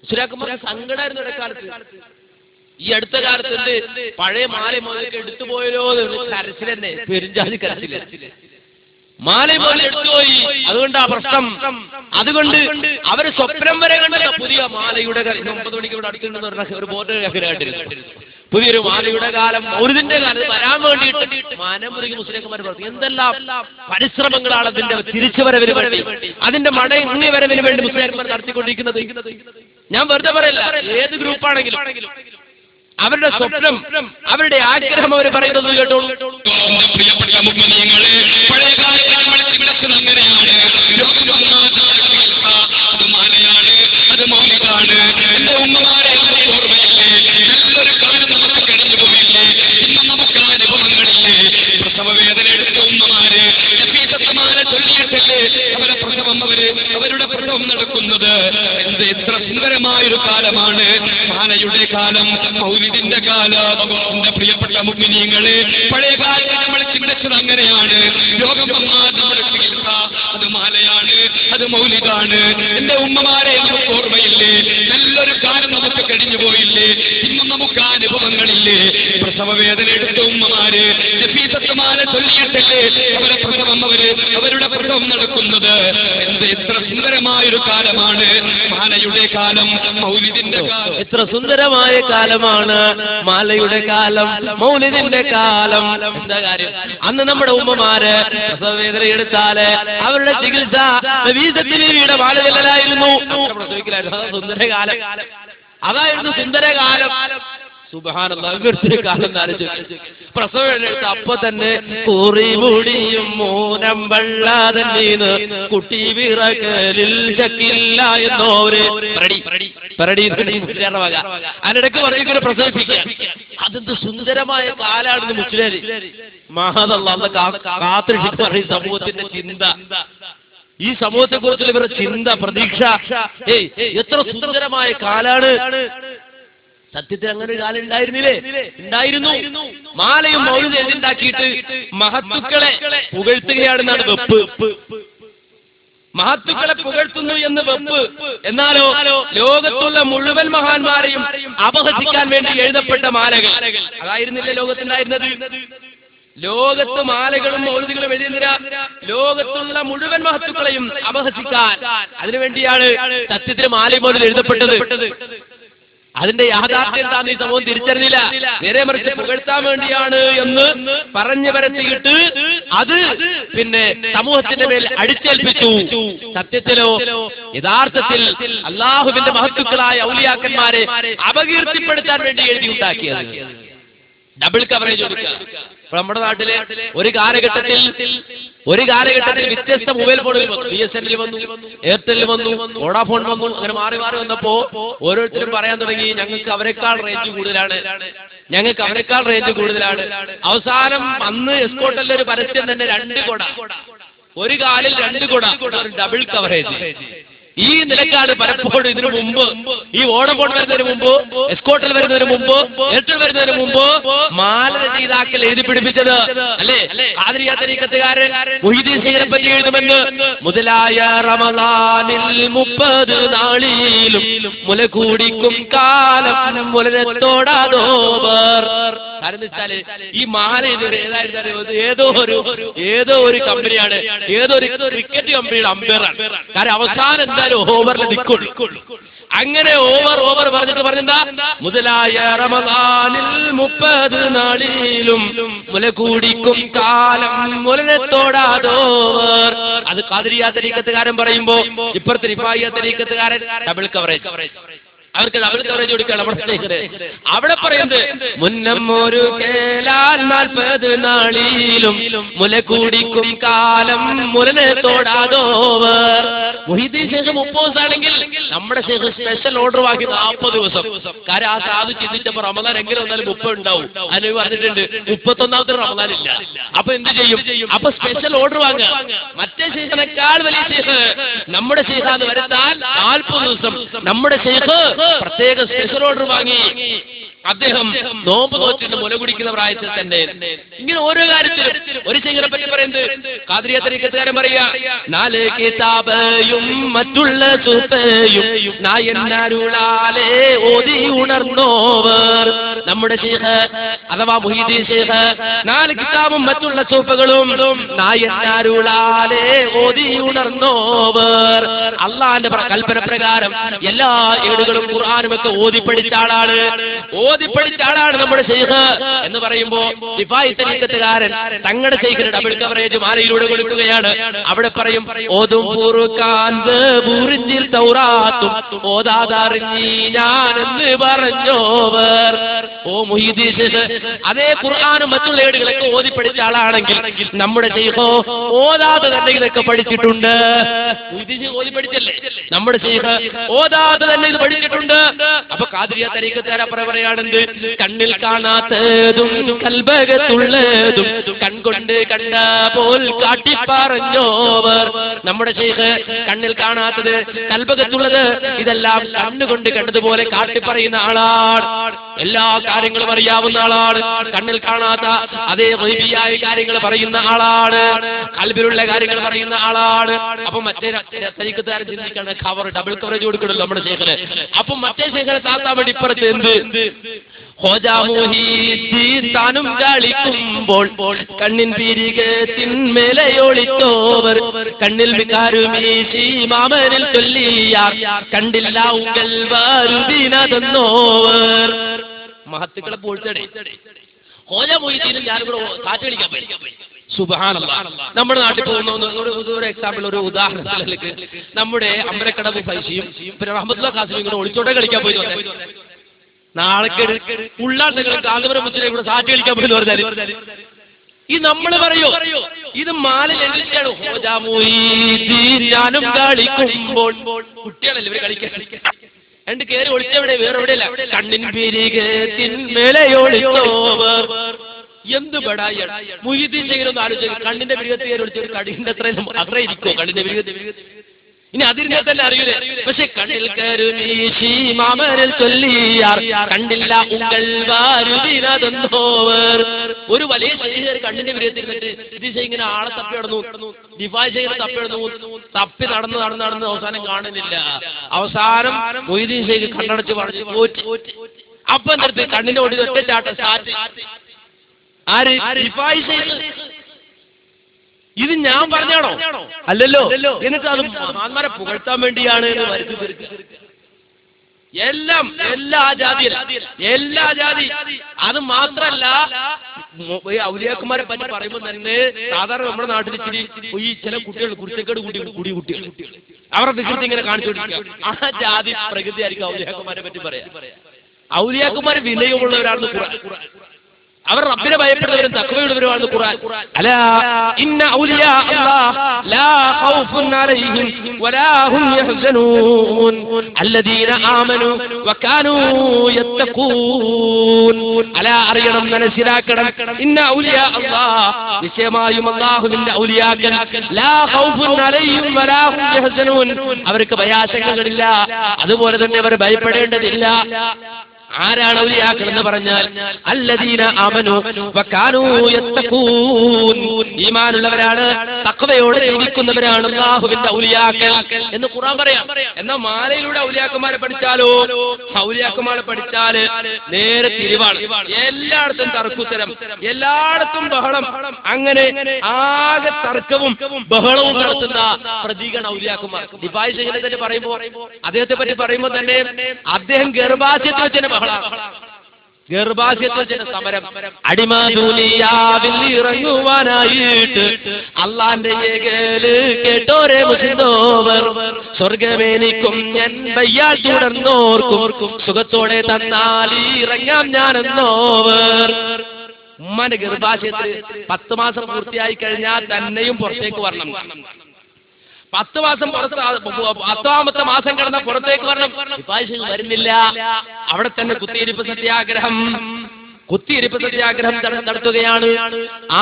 മുസ്ലിയാക്കന്മാർക്ക് സങ്കടമായിരുന്നു ഇടക്കാലത്ത്. ഈ അടുത്ത കാലത്ത് പഴയ മാല മുതലൊക്കെ എടുത്തുപോയല്ലോ കരച്ചിൽ തന്നെ, പെരുഞ്ചാതി കരച്ചില്. മാല മുതൽ എടുത്തുപോയി, അതുകൊണ്ടാ പ്രശ്നം. അതുകൊണ്ട് അവര് സ്വപ്നം വരെ കണ്ടല്ലോ പുതിയ മാലയുടെ 9 മണിക്ക് ഇവിടെ അടുത്തുണ്ടെന്ന് പറഞ്ഞ ഒരു ബോർഡ് കേട്ടിരുന്നു. പുതിയൊരു മാലയുടെ കാലം, മൗലിദിന്റെ കാലത്ത് വരാൻ വേണ്ടിയിട്ട് മാനമുരുകി മുസ്ലിംമാർ പറഞ്ഞു. എന്തെല്ലാം പരിശ്രമങ്ങളാണ് അതിന്റെ തിരിച്ചുവരവിന് വേണ്ടി, അതിന്റെ മടങ്ങി വരവിന് വേണ്ടി മുസ്ലിംമാർ നടത്തിക്കൊണ്ടിരിക്കുന്നത്. ഞാൻ വെറുതെ പറയില്ല, ഏത് ഗ്രൂപ്പാണെങ്കിലും അവരുടെ സ്വപ്നം, അവരുടെ ആഗ്രഹം അവർ പറയുന്നത് കേട്ടോളൂ. പ്രിയപ്പെട്ട മുഅ്മിനീങ്ങളെ, പഴയ കാലത്ത് അങ്ങനെയാണ്. അത് മാലയാണ്, അത് മൗലിദാണ്. എന്റെ ഉമ്മമാരെ ഓർമ്മയില്ലേ? നല്ലൊരു കാലം നമുക്ക് കഴിഞ്ഞു പോയില്ലേ? ഇന്ന് നമുക്ക് അനുഭവങ്ങളില്ലേ? പ്രസവ വേദന എടുത്ത ഉമ്മമാര് മാല ചൊല്ലിയിട്ടല്ലേ അവരെ പ്രസവം, അവരുടെ പ്രസവം നടക്കുന്നത്. എന്ത് എത്ര സുന്ദരമായൊരു കാലമാണ് മാലയുടെ കാലം, മൗലിദിന്റെ കാലം. എന്റെ പ്രിയപ്പെട്ട മുഅ്മിനീങ്ങളെ, പഴയ കാലത്ത് നമ്മൾ ചിന്തിച്ചത് അങ്ങനെയാണ്. രോഗം വന്നാൽ ചികിത്സ അത് മാലയാണ്, അത് മൗലിദാണ്. എന്റെ ഉമ്മമാരെ നമുക്ക് ഓർമ്മയില്ലേ? നല്ലൊരു കാലം നമുക്ക് കഴിഞ്ഞു പോയില്ലേ? ഇന്നും നമുക്ക് അനുഭവങ്ങളില്ലേ? പ്രസവ വേദന എടുത്ത ഉമ്മമാര് മാല ചൊല്ലിയിട്ടല്ലേ അവരെ പ്രസവം, അവരുടെ പ്രസവം നടക്കുന്നത്. എന്ത് എത്ര സുന്ദരമായൊരു കാലമാണ് മാലയുടെ കാലം, മൗലിദിന്റെ കാലം. എത്ര സുന്ദരമായ കാലമാണ് മാലയുടെ കാലം, മൗലിദിന്റെ കാലം. എന്താ കാര്യം? അന്ന് നമ്മുടെ ഉമ്മമാര് പ്രസവവേദന എടുത്താല് അവരുടെ ചികിത്സ നബീസത്തിന്റെ മാലകളിലായിരുന്നു. സുന്ദരകാലം, അതായിരുന്നു സുന്ദരകാലം. സുബ്ഹാനല്ലാഹ്, കാലം പ്രസവമെടുത്ത് അപ്പൊ തന്നെ കുറി മുടിയും മൂനം വെള്ളാതന്നീന്ന് കുട്ടി വിറകലിൽ ശക്കില്ല എന്നോര് അതിനിടയ്ക്ക് പറയുന്ന പ്രസവിപ്പിക്കുക. അതെന്ത് സുന്ദരമായ കാലാണെന്ന് മുസ്ലിം മഹാദല്ലാഹ് കാത്തിരിച്ചിട്ട് പറയും. സമൂഹത്തിന്റെ ചിന്ത, ഈ സമൂഹത്തെ കുറിച്ചുള്ള ഇവരുടെ ചിന്ത, പ്രതീക്ഷ, എത്ര സുന്ദരമായ കാലാണ്. സത്യത്തിൽ അങ്ങനെ ഒരു കാലം ഉണ്ടായിരുന്നില്ലേ? ഉണ്ടായിരുന്നു. മാലയും മൗലിദും എഴുതിണ്ടാക്കിയിട്ട് മഹത്തുക്കളെ പുകഴ്ത്തുകയാണെന്നാണ് വെപ്പ്. മഹത്തുക്കളെ പുകഴ്ത്തുന്നു എന്ന് വെപ്പ്. എന്നാലോ ലോകത്തുള്ള മുഴുവൻ മഹാന്മാരെയും അപഹസിക്കാൻ വേണ്ടി എഴുതപ്പെട്ട മാലകൾ അതായിരുന്നില്ല ലോകത്തുണ്ടായിരുന്നത്. ലോകത്ത് മാലകളും മൗലിദുകളും എഴുതുന്നില്ല, ലോകത്തുള്ള മുഴുവൻ മഹത്തുക്കളെയും അപഹസിക്കാൻ. അതിനുവേണ്ടിയാണ് സത്യത്തിൽ മാലയും മൗലിദും എഴുതപ്പെട്ടത്. അതിന്റെ യാഥാർത്ഥ്യം എന്താന്ന് ഈ സമൂഹം തിരിച്ചറിഞ്ഞില്ല. നേരെ മറിച്ച് പുകഴ്ത്താൻ വേണ്ടിയാണ് എന്ന് പറഞ്ഞു വരത്തിയിട്ട് അത് പിന്നെ സമൂഹത്തിന്റെ മേൽ അടിച്ചേൽപ്പിച്ചു. സത്യത്തിലോ യഥാർത്ഥത്തിൽ അള്ളാഹുവിന്റെ മഹത്തുക്കളായ ഔലിയാക്കന്മാരെ അപകീർത്തിപ്പെടുത്താൻ വേണ്ടി എഴുതിയുണ്ടാക്കിയത്. ഡബിൾ കവറേജ് കൊടുക്കുക. നമ്മുടെ നാട്ടിലെ ഒരു കാലഘട്ടത്തിൽ വ്യത്യസ്ത മൊബൈൽ ഫോണുകൾ വന്നു. BSNL വന്നു, എയർടെൽ വന്നു, വോഡാഫോൺ വന്നു. അങ്ങനെ മാറി മാറി വന്നപ്പോ ഓരോരുത്തരും പറയാൻ തുടങ്ങി, ഞങ്ങൾക്ക് അവരെക്കാൾ റേഞ്ച് കൂടുതലാണ്. അവസാനം അന്ന് എസ്കോട്ടലിൽ ഒരു പരസ്യം തന്നെ 2 കൊട, ഒരു കാലിൽ 2 കൊട, ഡബിൾ കവറേജ്. ഈ നിലക്കാണ് പലപ്പോഴും ഇതിനു മുമ്പ് ഈ വോഡഫോൺ വരുന്നതിന് മുമ്പ്, എസ്കോട്ടൽ വരുന്നതിന് മുമ്പ്, എയർടെൽ വരുന്നതിന് മുമ്പ് മാല രചയിതാക്കൾ എഴുതി പിടിപ്പിച്ചത് അല്ലേ? ഖാദിരിയ തരീഖത്തുകാരൻ മുഹീദ്ദീൻ ശൈഖിനെ പറ്റി എഴുതുമെന്ന്. മുതലായ റമളാനിൽ 30 നാളിലും മുല കൂടിക്കും കാലം മുലരത്തോടാതോവർ. കാരണം വെച്ചാല് ഈ മാല ഇതുവരെ ഏതോ ഒരു കമ്പനിയാണ്, ഏതോ ഒരു ക്രിക്കറ്റ് കമ്പനിയുടെ അമ്പയറാണ്. കാരണം അവസാനം എന്തായാലും ഓവറിൽ നിൽക്കുള്ളൂ. അങ്ങനെ ഓവർ പറഞ്ഞെന്താ? മുതലായ റമളാനിൽ 30 നാളിലും മുല കൂടിക്കും കാലം മുലരത്തോടാതോവർ. അത് ഖാദിരിയ തരീഖത്തുകാരൻ പറയുമ്പോ ഇപ്പുറത്തെ റിഫായിയ തരീഖത്തുകാരൻ ഡബിൾ കവറേജ്. അവർക്ക് ഡബിൾ കവറേജ് കൊടുക്കുകയാണ്. അവിടെ പറയുന്നത് മുന്നം ഒരു കേലാൽ 40 നാളിലും മുല കൂടിക്കും കാലം മുലരത്തോടാതോവർ. മുഹീദ്ദീൻ ശൈഖ് 30 ദിവസമാണെങ്കിൽ നമ്മുടെ ശൈഖ് സ്പെഷ്യൽ ഓർഡർ വാങ്ങി 40 ദിവസം. കാരണം ആ സാധു ചിന്തിച്ചപ്പോ റമദാൻ എങ്ങനെ വന്നാലും 30 ഉണ്ടാവും. അതിന് പറഞ്ഞിട്ടുണ്ട് 31ാമത്തെ റമദാൻ ഇല്ല. അപ്പൊ എന്ത് ചെയ്യും? അപ്പൊ സ്പെഷ്യൽ ഓർഡർ വാങ്ങുക. മറ്റേ ശൈഖിനേക്കാൾ വലിയ ശൈഖ് നമ്മുടെ ശൈഖാന്ന് വരുത്താൻ 40 ദിവസം നമ്മുടെ ശൈഖ് പ്രത്യേക സ്പെഷ്യൽ ഓർഡർ വാങ്ങി അദ്ദേഹം നോമ്പ് നോറ്റിട്ട് മുല കുടിക്കുന്ന പ്രായത്തിൽ തന്നെ ഇങ്ങനെ ഓരോ കാര്യത്തിലും ഒരു ശൈഖിനെ പറ്റി പറയുന്നത് ഖാദിരിയ തരീഖത്തുകാരൻ പറയാ 4 കിതാബയും മറ്റുള്ള സൂഫയും നായന്നാരുളാലേ ഓതി ഉണർന്നോവർ. നമ്മുടെ ശൈഖ് അഥവാ മുഹീദ്ദീൻ ശൈഖ് 4 കിതാബും മറ്റുള്ള സൂഫകളും നായന്നാരുളാലേ ഓതി ഉണർന്നോവർ. അള്ളാന്റെ കൽപ്പന പ്രകാരം എല്ലാ ഏടുകളും ഖുർആനും ഒക്കെ ഓതി പഠിച്ച ആളാണ്. പഠിച്ച ആളാണ് നമ്മുടെ ശൈഖ് എന്ന് പറയുമ്പോ ദിഫാഇ തരീഖത്തുകാരൻ തങ്ങളുടെ ശൈഖിന് ഡബിൾ കവറേജ് മാലയിലൂടെ കൊടുക്കുകയാണ്. അവിടെ പറയും ഓതും ഫുർഖാൻ ബൂറിഞ്ചിൽ തൗറാത്തും ഓതാതറിഞ്ഞി ഞാനെന്ന് പറഞ്ഞോവർ. ഓ മുഹീദ്ദീൻ ശൈഖ് അതേ ഖുർആനും മറ്റുള്ള ഏടുകളൊക്കെ ഓതി പഠിച്ച ആളാണെങ്കിൽ നമ്മുടെ ശൈഖോ ഓതാതെ തന്നെ ഇതൊക്കെ പഠിച്ചിട്ടുണ്ട്. മുഹീദ്ദീൻ ശൈഖ് ഓതി പഠിച്ചല്ലേ, നമ്മുടെ ശൈഖ് ഓതാതെ തന്നെ ഇത് പഠിച്ചിട്ടുണ്ട്. അപ്പൊ ഖാദിരിയ തരീഖത്തുകാരെ പറയാണ് കണ്ണിൽ കാണാത്തതും കൽബകത്തുള്ളതും കൺകൊണ്ട് കണ്ട പോൽ കാട്ടിപ്പറഞ്ഞോവർ. നമ്മുടെ ശൈഖ് കണ്ണിൽ കാണാത്തത് കൽബകത്തുള്ളത് ഇതെല്ലാം കണ്ണുകൊണ്ട് കണ്ടതുപോലെ കാട്ടിപ്പറയുന്ന ആളാണ്. എല്ലാ കാര്യങ്ങളും അറിയാവുന്ന ആളാണ്. കണ്ണിൽ കാണാത്ത അതേ ഗൈബിയായ കാര്യങ്ങൾ പറയുന്ന ആളാണ്. കൽബിലുള്ള കാര്യങ്ങൾ പറയുന്ന ആളാണ്. അപ്പൊ മറ്റേ തരീഖത്തുകാരൻ ചിന്തിക്കാണ് കവർ ഡബിൾ കവറേജ് കൊടുക്കണല്ലോ നമ്മുടെ ശൈഖിന്. അപ്പൊ മറ്റേ ശൈഖിനെ താത്താൻ വേണ്ടി ഇപ്പുറത്ത് എന്ത് താനും കളിക്കുമ്പോൾ കണ്ണിൻ പിരികത്തിന്മേലയൊളിത്തോവർ കണ്ണിൽ വികാരുമീശി മാമനിൽ ചൊല്ലിയാർ കണ്ടില്ല ഉങ്കൽ വരുതിനതെന്നോവർ. മഹത്തുക്കളെ പോഴ്ത്തടേ ഹോജ മൊയ്തീനും ഞാനിവിടെ കാറ്റ് കളിക്കാൻ പോയി. സുബ്ഹാനല്ലാഹ്. നമ്മുടെ നാട്ടിൽ പോകുന്ന ഒരു എക്സാമ്പിൾ, ഒരു ഉദാഹരണത്തിലേക്ക് നമ്മുടെ അമ്പലക്കടവ് ഫൈസിയും പിന്നെ റഹ്മത്തുള്ളാഹി ഖാസിമും ഇങ്ങനെ ഒളിച്ചോട്ടെ കളിക്കാൻ പോയി. നാളെ ഉള്ളാട്ടങ്ങളും കാന്തപുരം മുസ്ലിം ഇവിടെ സാറ്റ് കളിക്കാൻ പോയി പറഞ്ഞാൽ ഈ നമ്മൾ പറയോ ഇത് മാലിൽ ഞാനും കളിക്കുമ്പോൾ കുട്ടികളല്ലേ ഇവര് കളിക്കാൻ രണ്ട് കയറി ഒളിച്ചെവിടെ വേറെ എവിടെയല്ല കണ്ണിൻ പിരികത്തിന്മേലയൊളിച്ചോവർ. എന്ത് ബടായ മുഹീദ്ദീൻ ശൈഖിനൊന്ന് ആലോചിച്ചു. കണ്ണിന്റെ പിരികത്ത് കയറി ഒളിച്ചൊരു കടിന്റെ അത്ര ഇരിക്കോ കണ്ണിന്റെ പിരികത്ത്? ഇനി അതിനെ തന്നെ അറിയൂലേ. പക്ഷെ കണ്ണിൽ കരുമീശി മാമനിൽ ചൊല്ലിയാർ കണ്ടില്ല ഉങ്കൾ വാരുതിനതെന്നോവർ. ഒരു വലിയ ശൈഖ് കണ്ണിന്റെ പിരികത്തിരുന്നിട്ട് ഇത് ഇങ്ങനെ ആളെ തപ്പി നടന്നു, ദിഫാഇ ശൈഖിനെ തപ്പി നടന്നു അവസാനം കാണുന്നില്ല. അവസാനം മൊയ്തീൻ ശൈഖ് കണ്ണടച്ച് പറഞ്ഞു പോറ്റ്. അപ്പൊ എന്തെടുത്ത് കണ്ണിന്റെ ഓടി ഒറ്റ ചാട്ട സാറ്റ് ആര്? ദിഫാഇ ശൈഖ്. ഇത് ഞാൻ പറഞ്ഞാണോ? അല്ലല്ലോ. എന്നിട്ട് അത് മഹാന്മാരെ പുകഴ്ത്താൻ വേണ്ടിയാണ് എന്ന് വരുത്തി തീർക്കുക. എല്ലാ ജാതി. അത് മാത്രല്ല ഔലിയാക്കന്മാരെ പറ്റി പറയുമ്പോൾ തന്നെ സാധാരണ നമ്മുടെ നാട്ടിൽ ഇച്ചിരി ഈ ചില കുട്ടികൾ കുരുത്തക്കേട് കൂടി കുട്ടികൾ അവരുടെ വികൃതി ഇങ്ങനെ കാണിച്ചുകൊണ്ടിരിക്കുക. ആ ജാതി പ്രകൃതിയായിരിക്കും ഔലിയാക്കന്മാരെ പറ്റി പറയാം. ഔലിയാക്കന്മാർ വിനയമുള്ളവരാണെന്ന് ഖുർആൻ. അവർ റബ്ബിനെ ഭയപ്പെടുന്നവരും തഖ്വയുള്ളവരുമാണ് ഖുർആൻ. അലാ ഇന്ന ഔലിയാ അല്ലാഹ് ലാ ഖൗഫുൻ അലൈഹിം വലാ ഹും യഹ്സനൂൻ അല്ലദീന ആമനൂ വകാനൂ യത്തഖൂൻ. അലാ അറിയണം, മനസ്സിലാക്കണം. ഇന്ന ഔലിയാ അല്ലാഹ് നിശ്ചയമായും അല്ലാഹുവിന്റെ ഔലിയാക്കൾ ലാ ഖൗഫുൻ അലൈഹിം വലാ ഹും യഹ്സനൂൻ അവർക്ക് ഭയാശങ്കകളില്ല, അതുപോലെ തന്നെ അവർ ഭയപ്പെടേണ്ടതില്ല. ആരാണ് ഔലിയാക്കൾ എന്ന് പറഞ്ഞാൽ അല്ലദീന ആമനൂ വകാനൂ യത്തഖൂൻ ഈമാനുള്ളവരാണ്, തഖ്വയോടെ ജീവിക്കുന്നവരാണ് അല്ലാഹുവിന്റെ ഔലിയാക്കൾ എന്ന് ഖുർആൻ പറയാം. എന്നാൽ മാലയിലൂടെ ഔലിയാക്കന്മാരെ പഠിച്ചാലോ? ഔലിയാക്കന്മാരെ പഠിച്ചാൽ നേരെ തിരിവാണ്. എല്ലായിടത്തും തർക്കുത്തരം, എല്ലായിടത്തും ബഹളം. അങ്ങനെ ആകെ തർക്കവും ബഹളവും നടത്തുന്ന പ്രതീകമാണ് ഔലിയാക്കന്മാർ. ദിഫാഇ ശൈഖിനെ തന്നെ പറയുമ്പോൾ അദ്ദേഹത്തെ പറ്റി പറയുമ്പോൾ തന്നെ അദ്ദേഹം ഗർഭാശയത്തിൽ വെച്ചതിന് ഗർഭാശയത്തിൽ വെച്ച സമരം അടിമ ദുനിയാവിൽ ഇറങ്ങുവാനായിട്ട് അള്ളാന്റെ ഏകല് കേട്ടോരെ മുസിന്തോവർ സ്വർഗമേനിക്കും ഞാൻ വയ്യാൽ തുടർന്നോർക്കും സുഖത്തോടെ തന്നാൽ ഇറങ്ങാം ഞാനെന്നോവർ. ഉമ്മാന്റെ ഗർഭാശയത്തിൽ 10 മാസം പൂർത്തിയായി കഴിഞ്ഞാൽ തന്നെയും പുറത്തേക്ക് വരണം. 10 മാസം 10ാമത്തെ മാസം കിടന്ന പുറത്തേക്ക് വരണം. വരുന്നില്ല. അവിടെ തന്നെ കുത്തിയിരിപ്പ് സത്യാഗ്രഹം. കുത്തിയിരിപ്പ് സത്യാഗ്രഹം നടത്തുകയാണ്.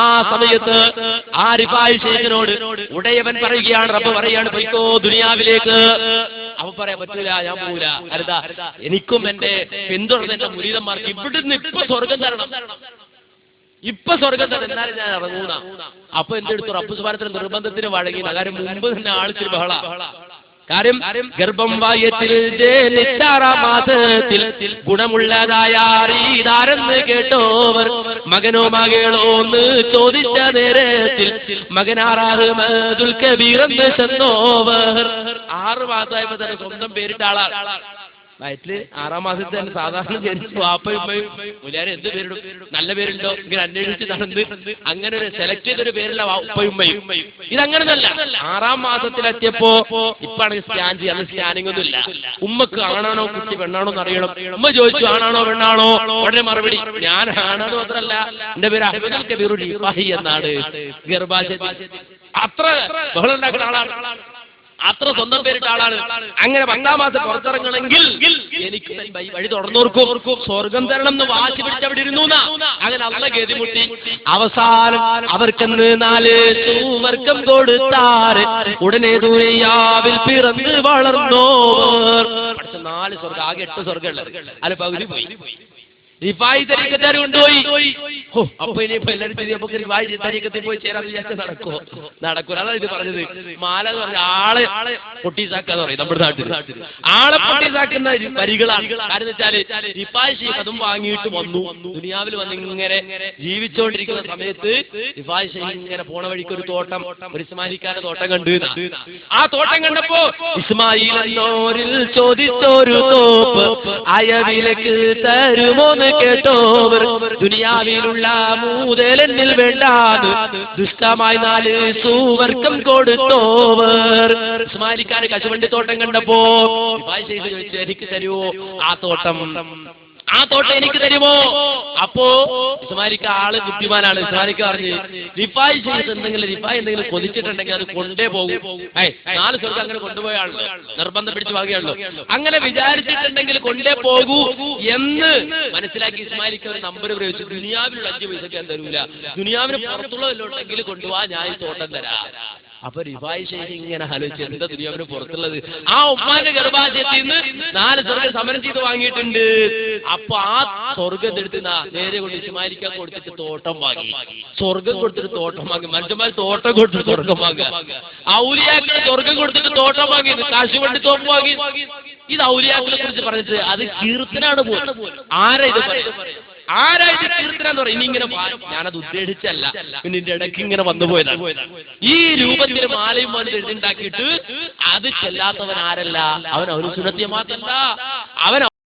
ആ സമയത്ത് ആ റിഫായി ശൈഖിനോട് ഉടയവൻ പറയുകയാണ്, റബ്ബ് പറയാണ്, പോയിക്കോ ദുനിയാവിലേക്ക്. അവൻ പറയാൻ പറ്റൂല, ഞാൻ പോകൂല. അരുതാ, എനിക്കും എന്റെ പിന്തുടർന്ന എന്റെ മുരീദന്മാർക്ക് ഇവിടുന്ന് ഇപ്പൊ സ്വർഗം തരണം, ഇപ്പൊ സ്വർഗം തരണം, എന്നാലും ഞാൻ ഇറങ്ങൂന്ന. അപ്പൊ എന്റെ അടുത്ത് റബ്ബ് സുബ്ഹാനഹു നിർബന്ധത്തിന് വഴങ്ങിയില്ല. കാര്യം മുമ്പ് തന്നെ ആളിച്ചിരി ബഹള. കാര്യം ഗർഭം വായത്തിൽ മാസത്തിൽ ഗുണമുള്ളതായ ഇതാരെന്ന് കേട്ടോവർ മകനോ മകളോ എന്ന് ചോദിച്ച നേരത്തിൽ മകനാറാഹ്മദുൽ കബീർ എന്ന് ചെന്നോവർ. 6 മാസമായപ്പോ തന്നെ സ്വന്തം പേരിട്ട ആളാണ്. വയറ്റില് 6-ാം മാസത്തിൽ തന്നെ സാധാരണ ജനിച്ചു വാപ്പയും ഉമ്മയും മുല്ലാരെ എന്ത് പേരിടും, നല്ല പേരുണ്ടോ ഇങ്ങനെ അന്വേഷിച്ച് നടന്ന് അങ്ങനെ ഒരു സെലക്ട് ചെയ്തൊരു പേരുള്ള ഉപ്പയും ഉമ്മയും. ഇതങ്ങനെ നല്ല 6-ാം മാസത്തിലെത്തിയപ്പോ ഇപ്പാണെങ്കിൽ സ്കാൻ ചെയ്യാൻ, സ്കാനിംഗ് ഒന്നും ഇല്ല. ഉമ്മക്ക് ആണാണോ കുട്ടി പെണ്ണാണോ എന്ന് അറിയണം. ഉമ്മ ചോദിച്ചു ആണാണോ പെണ്ണാണോ, ഉടനെ മറുപടി ഞാൻ ആണാണോ മാത്രല്ല എന്റെ പേര് അഹ്മദുൽ കബീർ റിഫായി എന്നാണ്. ഗർഭാശയത്തിൽ അത്ര ബഹളം ഉണ്ടാക്കുന്ന ആളാണ്, അത്ര സ്വന്തം പേരിട്ട ആളാണ്. അങ്ങനെ 10-ാം മാസം പുറത്തിറങ്ങണമെങ്കിൽ എനിക്ക് വഴി തുറന്നോർക്കും സ്വർഗം തരണം എന്ന് വാശി പിടിച്ച് അവിടെ ഇരുന്നു. അങ്ങനെ അള്ള ഗതിമുട്ടി അവസാനം അവർക്കെന്ന് 4 സുവർക്കം കൊടുത്താറ്. ഉടനെ ദുനിയാവിൽ പിറന്ന് വളർന്നോർ. 4 സ്വർഗം, ആകെ 8 സ്വർഗമുള്ളത്, അല്ല പകുതി പോയി. റിഫായി തരീഖത്തുകാർ കൊണ്ടുപോയി. അപ്പൊ ഇനിയിപ്പോ എല്ലാവരും നമുക്ക് റിഫായി തരീഖത്തിൽ പോയി ചേരാൻ വിചാരിച്ചാൽ നടക്കൂല. അതാണ് ഇത് പറഞ്ഞത്. മാല എന്ന് പറഞ്ഞ ആളെ പൊട്ടീസാക്കാന്ന് പറയും നമ്മുടെ നാട്ടിൽ. ആളെ പൊട്ടീസാക്കുന്ന വരികളാണ്. കാരണം വെച്ചാല് റിഫായി ശൈഖ് അതും വാങ്ങിയിട്ട് വന്നു, ദുനിയാവിൽ വന്ന് ഇങ്ങനെ ജീവിച്ചുകൊണ്ടിരിക്കുന്ന സമയത്ത് റിഫായി ശൈഖ് ഇങ്ങനെ പോണ വഴിക്ക് ഒരു തോട്ടം, ഒരു ഇസ്മായിലിക്കാരുടെ തോട്ടം കണ്ടു. ആ തോട്ടം കണ്ടപ്പോ ഇസ്മായിൽ എന്നോരിൽ ചോദിച്ചൊരു തോപ്പ് അയവിലേക്ക് തരുമോന്ന് കേട്ടോവർ. ദുനിയാവിലുള്ള മൂതലെന്നിൽ വേണ്ടാന്ന് ദുഷ്ടമായി 4 സുവർക്കം കൊടുത്തോവർ. ഇസ്മായിലിക്കാര് കശുവണ്ടി തോട്ടം കണ്ടപ്പോ ചോദിച്ചു, എനിക്ക് തരുമോ ആ തോട്ടം എനിക്ക് തരുമോ? അപ്പോ ഇസ്മായിലിക്ക ആള് ബുദ്ധിമാനാണ്. ഇസ്മായിലിക്ക പറഞ്ഞു, റിഫായി ശൈഖ് എന്തെങ്കിലും കൊതിച്ചിട്ടുണ്ടെങ്കിൽ അത് കൊണ്ടേ പോകും. 4 സ്വർഗം അങ്ങനെ കൊണ്ടുപോയാണല്ലോ, നിർബന്ധം പിടിച്ചു വാങ്ങിയാണല്ലോ. അങ്ങനെ വിചാരിച്ചിട്ടുണ്ടെങ്കിൽ കൊണ്ടേ പോകൂ എന്ന് മനസ്സിലാക്കി ഇസ്മായിലിക്ക ഒരു നമ്പർ പ്രയോഗിച്ചു. ദുനിയാവിലുള്ള 5 പൈസക്ക് ഞാൻ തരൂല, ദുനിയാവിന് പുറത്തുള്ളതിലോട്ടെങ്കിൽ കൊണ്ടുപോവാ, ഞാൻ ഈ തോട്ടം തരാം. അപ്പൊ റിഫായി ശൈഖ് ഇങ്ങനെ ആലോചിച്ചു, എന്താ ദുനിയാവിന് പുറത്തുള്ളത്? ആ ഉമ്മാന്റെ ഗർഭാശയത്തിൽ നിന്ന് 4 സ്വർഗം സമരം ചെയ്ത് വാങ്ങിയിട്ടുണ്ട്. അപ്പൊ ആ സ്വർഗം എടുത്ത് നേരെ കൊണ്ട് ഇസ്മായിലിക്ക കൊടുത്തിട്ട് തോട്ടം വാങ്ങി. സ്വർഗം കൊടുത്തിട്ട് തോട്ടം വാങ്ങി. മനുഷ്യന്മാർ തോട്ടം കൊടുത്തിട്ട് സ്വർഗം വാങ്ങുക. ഔലിയാക്കളെ സ്വർഗം കൊടുത്തിട്ട് തോട്ടം വാങ്ങി, കാശ് കൊണ്ട് തോട്ടം വാങ്ങി. ഇത് ഔലിയാക്കളെ കുറിച്ച് പറഞ്ഞിട്ട് അത് കീർത്തനാണ് പോലും. ആരാ ഇത് കീർത്തനാന്ന് പറയും? ഇനി ഇങ്ങനെ ഞാനത് ഉദ്ദേശിച്ചല്ല, പിന്നെ ഇതിന്റെ ഇടയ്ക്ക് ഇങ്ങനെ വന്നുപോയതാണ്. ഈ രൂപത്തിൽ മാലയും പോലെ എഴുതിണ്ടാക്കിയിട്ട് അത് ചെല്ലാത്തവൻ ആരല്ല, അവൻ ഒരു സുന്നത്തിയെ മാത്രമല്ല, അവൻ